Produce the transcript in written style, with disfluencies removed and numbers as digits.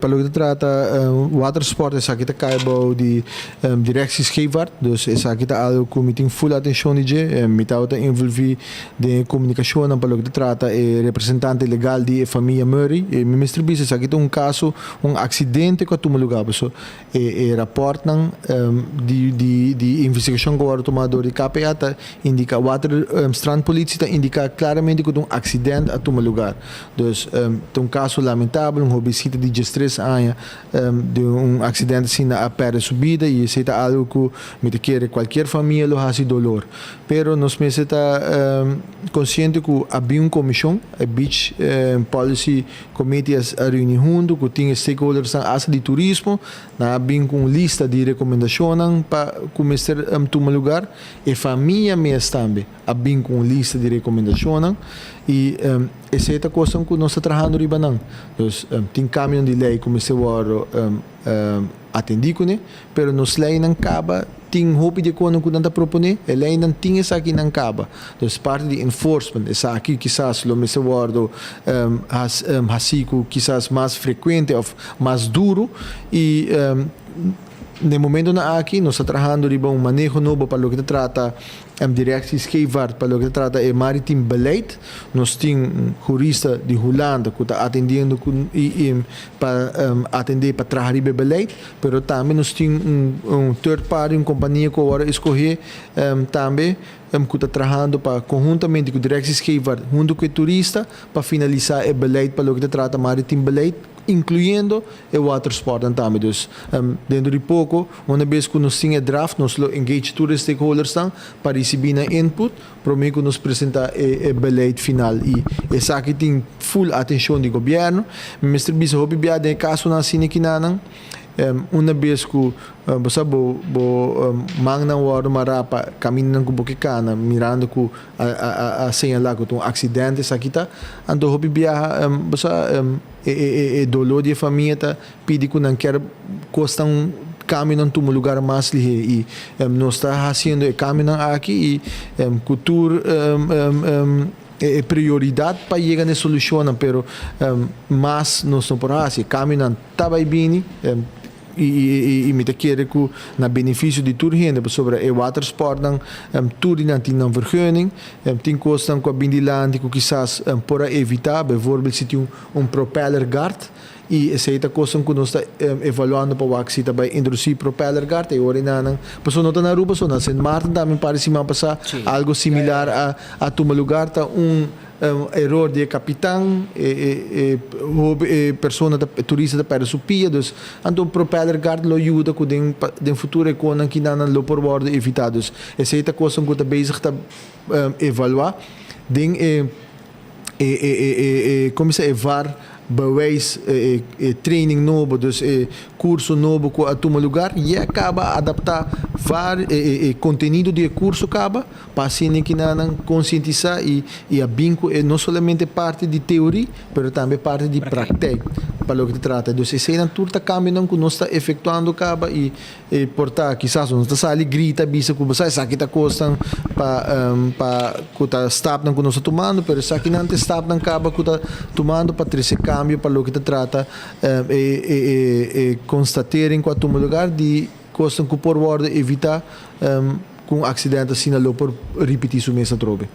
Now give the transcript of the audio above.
Pelo que trata watersport is aqui kaibo de directie scheepvaart, dus is aqui algo que me tem full atenção de me tá envolver de comunicação pelo que trata representante legal de família Murray e ministro bis is aqui caso acidente que tu lugar so rapport nang de investigação que agora tomador de KPA tá indica water strand policia tá indica claramente que acidente a tu lugar, dus caso lamentável obisita de distress de acidente assim na perda subida e isso é algo que me quer qualquer família lo há dolor, pero nós me está consciente que havia comissão a beach policy committee a reunir junto que tem stakeholders asa de turismo na havia com lista de recomendações para começar a tomar lugar e família mesmo também havia com lista de recomendações e essa é a coisa que nós estamos trabalhando riba não, então tem caminho de lei como se for atendido né, pero nos lei não acaba tem hope de quando que nós propõe a lei não tinha essa aqui não acaba, então parte de enforcement essa aqui quizás lo me se guardo hasico quizás mais frequente ou mais duro e no momento na aqui nós estamos trabalhando riba manejo novo para o que trata directie scheepvaart para o que trata maritiem beleid. Nós temos jurista de Holanda que está atendendo para atender para trabalhar o beleid, mas também nós temos third party, companhia que agora escolher também que está trabalhando para conjuntamente com o directie scheepvaart junto com o turista para finalizar o beleid para o que trata maritiem beleid, incluindo o watersport também. Dus, dentro de pouco, uma vez que nós temos draft, nós engage tourist stakeholders para receber input, para mim que nos apresentar o beleid final. E essa aqui tem full atenção do governo. Mr. Bisa, hobi biada em caso na sine kinanang, uma vez que você mang na waro marapa caminhando com bokikana mirando com a señalar que um acidente essa aqui tá ando hobi biaha você dolor de família tá pedi que não quer custa caminhando para um lugar mais ligeiro e nós está fazendo o caminho aqui e cultura é prioridade para chegar na solução, pero mas nós não podemos caminhando tá bem e me quer que na benefício de toda gente sobre o watersport dan tudo não tem uma vergunning tem coisas que a bindiland que quizás para evitar, bijvoorbeeld se tem propeller guard e essa é a coisa que nós está evaluando para o que está vai introduzir propeller guard e agora não pessoa não está na rua, pessoa na Saint Martin também parece me passar algo similar a tomar lugar tá erro de capitão pessoa turista da perda supia, dus então propeller guard lo ajuda que den futuro quando que não lo por bordo evitados essa é a coisa que está bezig está evaluar den como se evar bewijs training novo, dus curso novo que a toma lugar e acaba adaptar conteúdo de curso acaba para assim que não conscientizar e a binco é não somente parte de teoria, mas também parte de prática para o que trata. Então esse é tudo está caminhando que nós está efetuando acaba e portar quizás nós está ali grita bisa que você sabe que está custando para que está stop não que nós está tomando, mas essa aqui não está stop não acaba que está tomando para trazer cambio para o que trata constatar em quanto lugar de coisas que por bordo evitar com acidente assim não por repetir isso mesmo trobe.